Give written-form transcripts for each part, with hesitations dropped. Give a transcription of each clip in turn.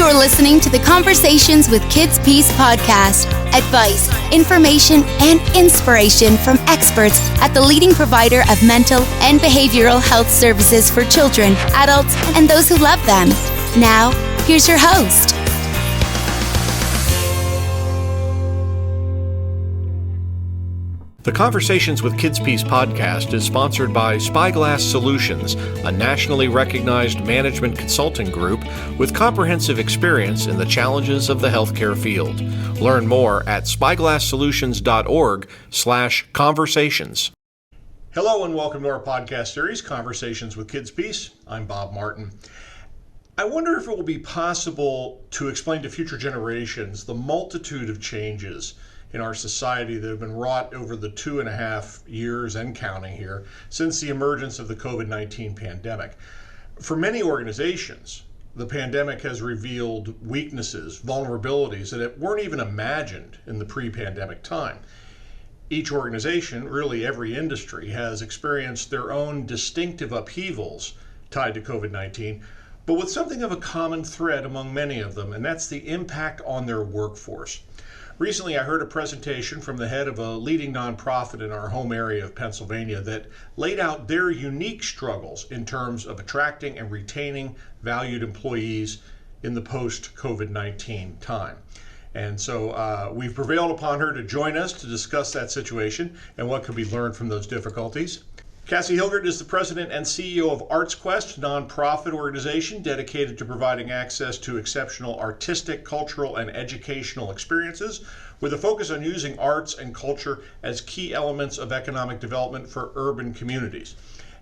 You're listening to the Conversations with KidsPeace podcast. Advice, information, and inspiration from experts at the leading provider of mental and behavioral health services for children, adults, and those who love them. Now, here's your host. The Conversations with KidsPeace podcast is sponsored by Spyglass Solutions, a nationally recognized management consulting group with comprehensive experience in the challenges of the healthcare field. Learn more at spyglasssolutions.org/conversations. Hello and welcome to our podcast series, Conversations with KidsPeace. I'm Bob Martin. I wonder if it will be possible to explain to future generations the multitude of changes in our society that have been wrought over the 2.5 years and counting here since the emergence of the COVID-19 pandemic. For many organizations, the pandemic has revealed weaknesses, vulnerabilities that weren't even imagined in the pre-pandemic time. Each organization, really every industry, has experienced their own distinctive upheavals tied to COVID-19, but with something of a common thread among many of them, and that's the impact on their workforce. Recently, I heard a presentation from the head of a leading nonprofit in our home area of Pennsylvania that laid out their unique struggles in terms of attracting and retaining valued employees in the post-COVID-19 time. And so we've prevailed upon her to join us to discuss that situation and what could be learned from those difficulties. Cassie Hilgert is the president and CEO of ArtsQuest, nonprofit organization dedicated to providing access to exceptional artistic, cultural, and educational experiences with a focus on using arts and culture as key elements of economic development for urban communities.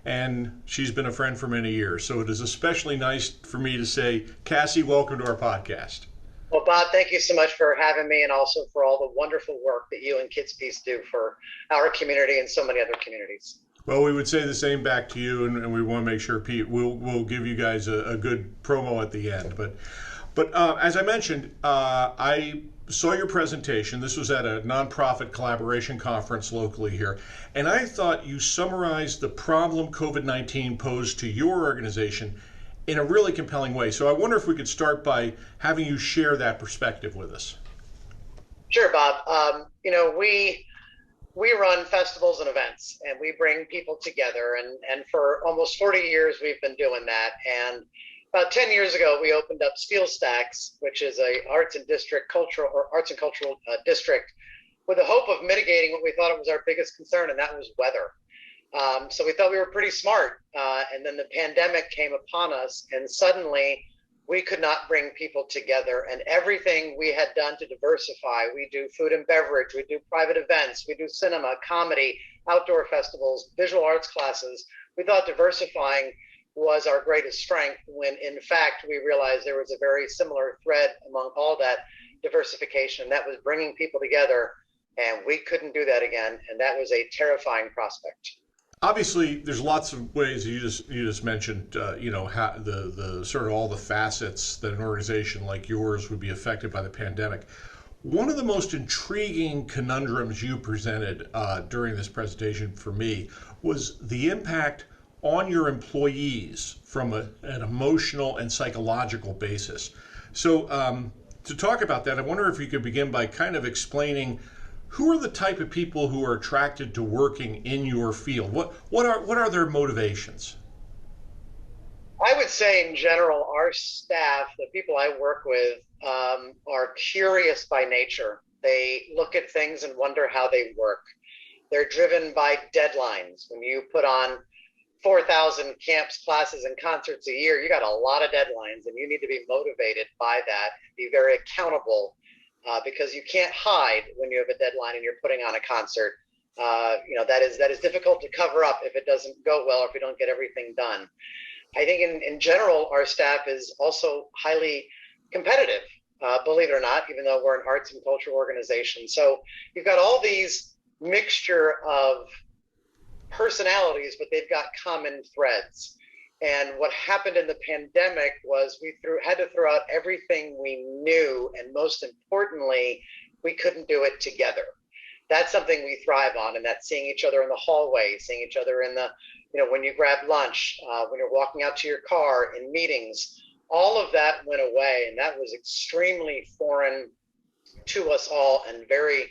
And she's been a friend for many years, so it is especially nice for me to say, Cassie, welcome to our podcast. Well, Bob, thank you so much for having me and also for all the wonderful work that you and KidsPeace do for our community and so many other communities. Well, we would say the same back to you, and we want to make sure, Pete, we'll give you guys a good promo at the end. But as I mentioned, I saw your presentation. This was at a nonprofit collaboration conference locally here, and I thought you summarized the problem COVID-19 posed to your organization in a really compelling way. So I wonder if we could start by having you share that perspective with us. Sure, Bob. We run festivals and events, and we bring people together. And for almost 40 years, we've been doing that. And about 10 years ago, we opened up Steel Stacks, which is a arts and cultural district, with the hope of mitigating what we thought it was our biggest concern, and that was weather. So we thought we were pretty smart. And then the pandemic came upon us, and suddenly we could not bring people together, and everything we had done to diversify, we do food and beverage, we do private events, we do cinema, comedy, outdoor festivals, visual arts classes. We thought diversifying was our greatest strength, when in fact we realized there was a very similar thread among all that diversification, and that was bringing people together, and we couldn't do that again, and that was a terrifying prospect. Obviously, there's lots of ways you just mentioned, how the sort of all the facets that an organization like yours would be affected by the pandemic. One of the most intriguing conundrums you presented during this presentation for me was the impact on your employees from an emotional and psychological basis. So to talk about that, I wonder if you could begin by kind of explaining who are the type of people who are attracted to working in your field? What are their motivations? I would say in general, our staff, the people I work with, are curious by nature. They look at things and wonder how they work. They're driven by deadlines. When you put on 4,000 camps, classes, and concerts a year, you got a lot of deadlines, and you need to be motivated by that and be very accountable. Because you can't hide when you have a deadline and you're putting on a concert. That is difficult to cover up if it doesn't go well or if we don't get everything done. I think in general, our staff is also highly competitive, believe it or not, even though we're an arts and culture organization. So you've got all these mixture of personalities, but they've got common threads. And what happened in the pandemic was we had to throw out everything we knew, and most importantly, we couldn't do it together. That's something we thrive on, and that's seeing each other in the hallway, seeing each other in the, when you grab lunch, when you're walking out to your car, in meetings. all of that went away, and that was extremely foreign to us all and very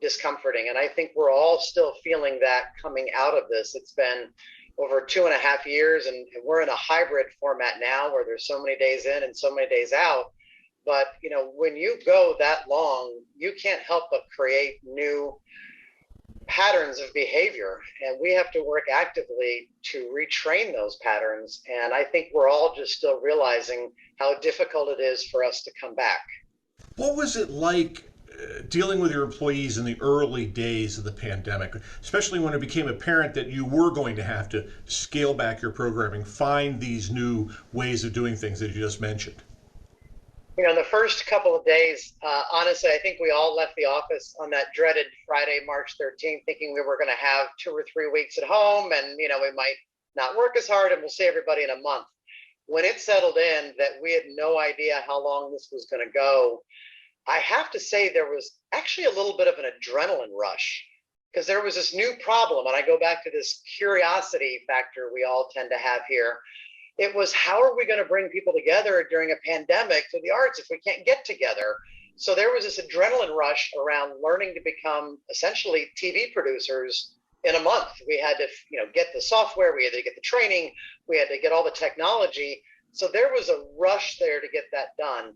discomforting. And I think we're all still feeling that coming out of this. It's been over 2.5 years, and we're in a hybrid format now where there's so many days in and so many days out. But, you know, when you go that long, you can't help but create new patterns of behavior. And we have to work actively to retrain those patterns. And I think we're all just still realizing how difficult it is for us to come back. What was it like dealing with your employees in the early days of the pandemic, especially when it became apparent that you were going to have to scale back your programming, find these new ways of doing things that you just mentioned? You know, the first couple of days, honestly, I think we all left the office on that dreaded Friday, March 13th, thinking we were going to have 2 or 3 weeks at home and, you know, we might not work as hard and we'll see everybody in a month. When it settled in that we had no idea how long this was going to go, I have to say there was actually a little bit of an adrenaline rush because there was this new problem. And I go back to this curiosity factor we all tend to have here. It was, how are we going to bring people together during a pandemic to the arts if we can't get together? So there was this adrenaline rush around learning to become essentially TV producers in a month. We had to, you know, get the software, we had to get the training, we had to get all the technology. So there was a rush there to get that done.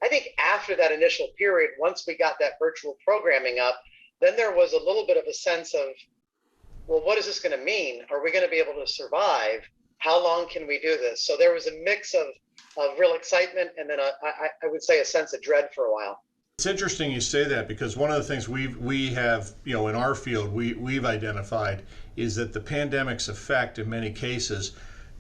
I think after that initial period, once we got that virtual programming up, then there was a little bit of a sense of, well, what is this going to mean? Are we going to be able to survive? How long can we do this? So there was a mix of real excitement and then I would say a sense of dread for a while. It's interesting you say that because one of the things we have, you know, in our field, we've identified is that the pandemic's effect in many cases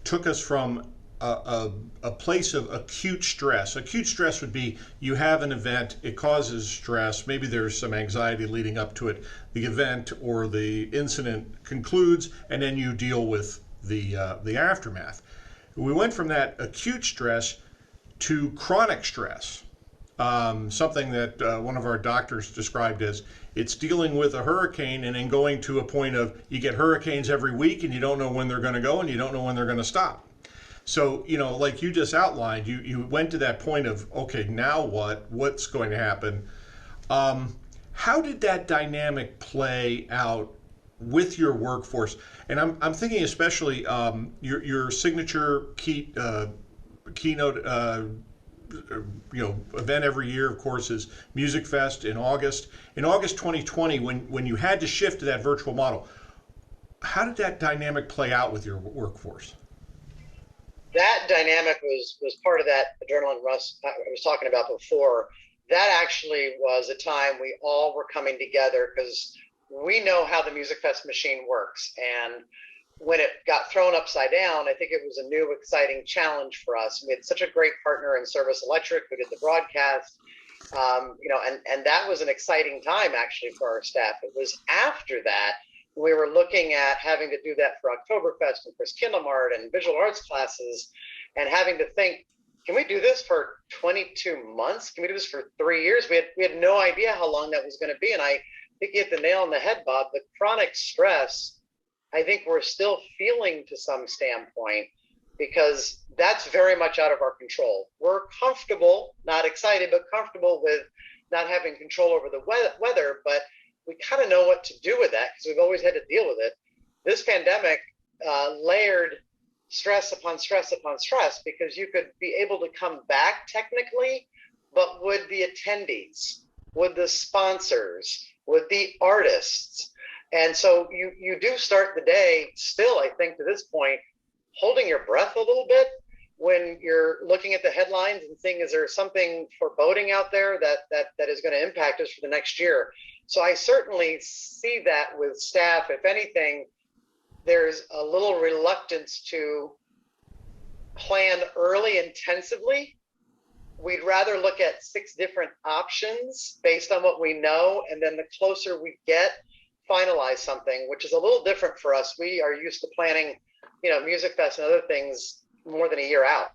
took us from a place of acute stress. Acute stress would be you have an event, it causes stress, maybe there's some anxiety leading up to it, the event or the incident concludes, and then you deal with the aftermath. We went from that acute stress to chronic stress, something that one of our doctors described as it's dealing with a hurricane and then going to a point of you get hurricanes every week and you don't know when they're going to go and you don't know when they're going to stop. So, you know, like you just outlined, you went to that point of, okay, now what's going to happen? How did that dynamic play out with your workforce? And I'm thinking especially your signature keynote, event every year, of course, is Music Fest in August. In August 2020, when you had to shift to that virtual model, how did that dynamic play out with your workforce? That dynamic was part of that adrenaline rush I was talking about before. That actually was a time we all were coming together because we know how the Music Fest machine works. And when it got thrown upside down, I think it was a new, exciting challenge for us. We had such a great partner in Service Electric who did the broadcast, and that was an exciting time actually for our staff. It was after that we were looking at having to do that for Oktoberfest and Chris Kindlemart and visual arts classes and having to think, can we do this for 22 months? Can we do this for 3 years? We had no idea how long that was going to be. And I think you hit the nail on the head, Bob. The chronic stress, I think we're still feeling to some standpoint because that's very much out of our control. We're comfortable, not excited, but comfortable with not having control over the weather, but we kind of know what to do with that because we've always had to deal with it. This pandemic layered stress upon stress upon stress because you could be able to come back technically, but would the attendees, would the sponsors, would the artists? And so you do start the day still, I think, to this point, holding your breath a little bit when you're looking at the headlines and seeing, is there something foreboding out there that is going to impact us for the next year? So I certainly see that with staff. If anything, there's a little reluctance to plan early intensively. We'd rather look at 6 different options based on what we know, and then the closer we get, finalize something, which is a little different for us. We are used to planning, Music Fest and other things more than a year out.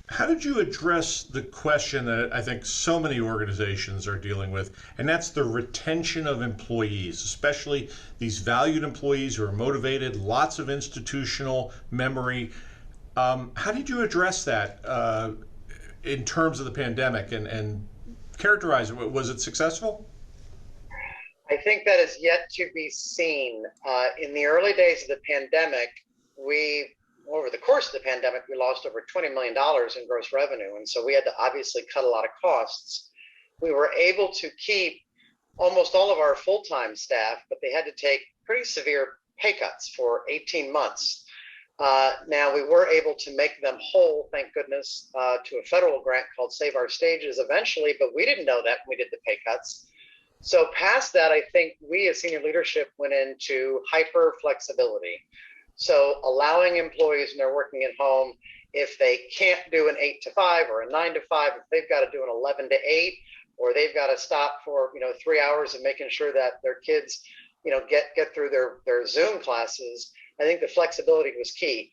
How did you address the question that I think so many organizations are dealing with, and that's the retention of employees, especially these valued employees who are motivated, lots of institutional memory. How did you address that in terms of the pandemic and characterize it. Was it successful? I think that is yet to be seen. In the early days of the pandemic, over the course of the pandemic, we lost over $20 million in gross revenue. And so we had to obviously cut a lot of costs. We were able to keep almost all of our full-time staff, but they had to take pretty severe pay cuts for 18 months. Now, we were able to make them whole, thank goodness, to a federal grant called Save Our Stages eventually, but we didn't know that when we did the pay cuts. So past that, I think we as senior leadership went into hyper flexibility. So allowing employees when they're working at home, if they can't do an 8 to 5 or a 9 to 5, if they've got to do an 11 to 8, or they've got to stop for 3 hours and making sure that their kids get through their Zoom classes, I think the flexibility was key.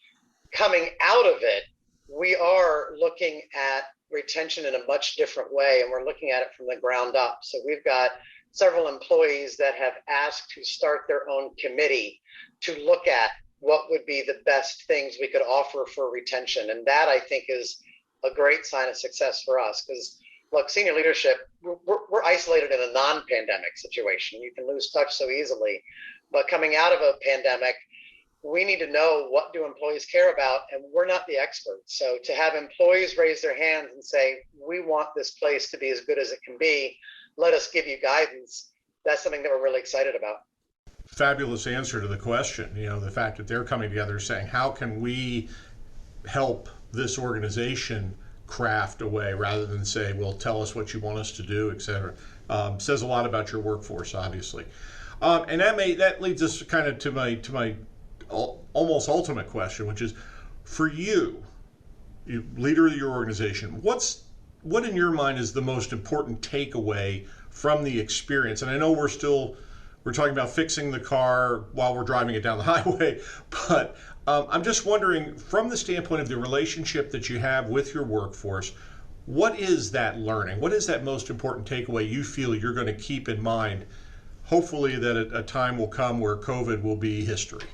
Coming out of it, we are looking at retention in a much different way, and we're looking at it from the ground up. So we've got several employees that have asked to start their own committee to look at what would be the best things we could offer for retention. And that, I think, is a great sign of success for us, because look, senior leadership, we're isolated in a non-pandemic situation. You can lose touch so easily, but coming out of a pandemic, we need to know, what do employees care about, and we're not the experts. So to have employees raise their hands and say, we want this place to be as good as it can be, let us give you guidance, that's something that we're really excited about. Fabulous answer to the question. The fact that they're coming together saying, how can we help this organization craft a way, rather than say, well, tell us what you want us to do, et cetera. Says a lot about your workforce, obviously. And that leads us kind of to my almost ultimate question, which is, for you, leader of your organization, what in your mind is the most important takeaway from the experience? And I know we're talking about fixing the car while we're driving it down the highway, but I'm just wondering, from the standpoint of the relationship that you have with your workforce, what is that learning? What is that most important takeaway you feel you're going to keep in mind? Hopefully that a time will come where COVID will be history.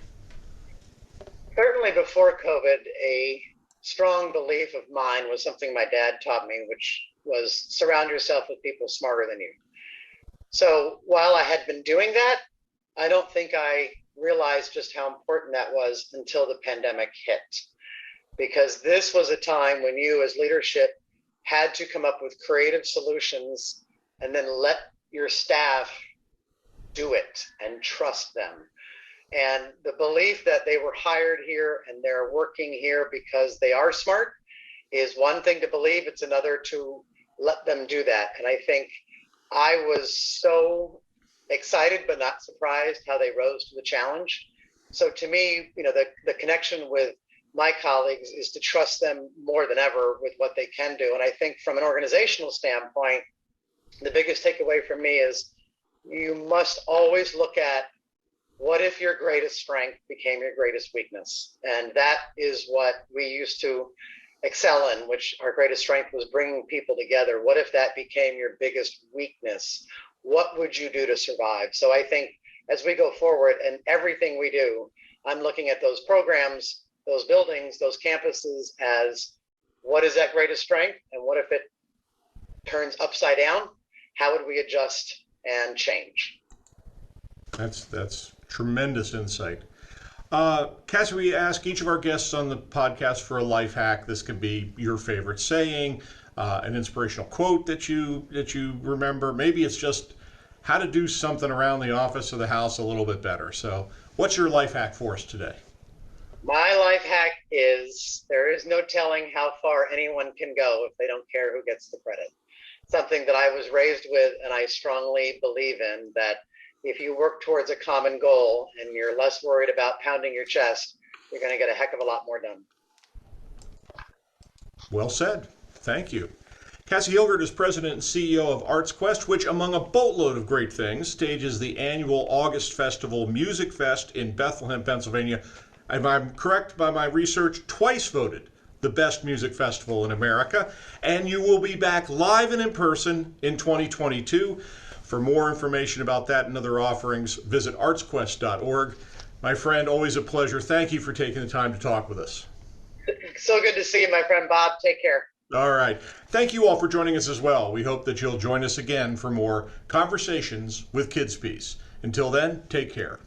Certainly before COVID, a strong belief of mine was something my dad taught me, which was surround yourself with people smarter than you. So while I had been doing that, I don't think I realized just how important that was until the pandemic hit. Because this was a time when you as leadership had to come up with creative solutions and then let your staff do it and trust them. And the belief that they were hired here and they're working here because they are smart is one thing to believe. It's another to let them do that. And I think I was so excited but not surprised how they rose to the challenge. So to me, the connection with my colleagues is to trust them more than ever with what they can do. And I think from an organizational standpoint, the biggest takeaway for me is you must always look at, what if your greatest strength became your greatest weakness? And that is what we used to excel in, which our greatest strength was bringing people together. What if that became your biggest weakness? What would you do to survive? So I think as we go forward and everything we do, I'm looking at those programs, those buildings, those campuses as, what is that greatest strength? And what if it turns upside down? How would we adjust and change? That's tremendous insight. Cassie, we ask each of our guests on the podcast for a life hack. This could be your favorite saying, an inspirational quote that you remember. Maybe it's just how to do something around the office or the house a little bit better. So what's your life hack for us today? My life hack is, there is no telling how far anyone can go if they don't care who gets the credit. Something that I was raised with and I strongly believe in, that if you work towards a common goal and you're less worried about pounding your chest, you're going to get a heck of a lot more done. Well said. Thank you. Cassie Hilgert is president and CEO of Arts Quest, which, among a boatload of great things, stages the annual August Festival Music Fest in Bethlehem, Pennsylvania. If I'm correct by my research, twice voted the best music festival in America. And you will be back live and in person in 2022. For more information about that and other offerings, visit artsquest.org. My friend, always a pleasure. Thank you for taking the time to talk with us. So good to see you, my friend Bob. Take care. All right. Thank you all for joining us as well. We hope that you'll join us again for more conversations with KidsPeace. Until then, take care.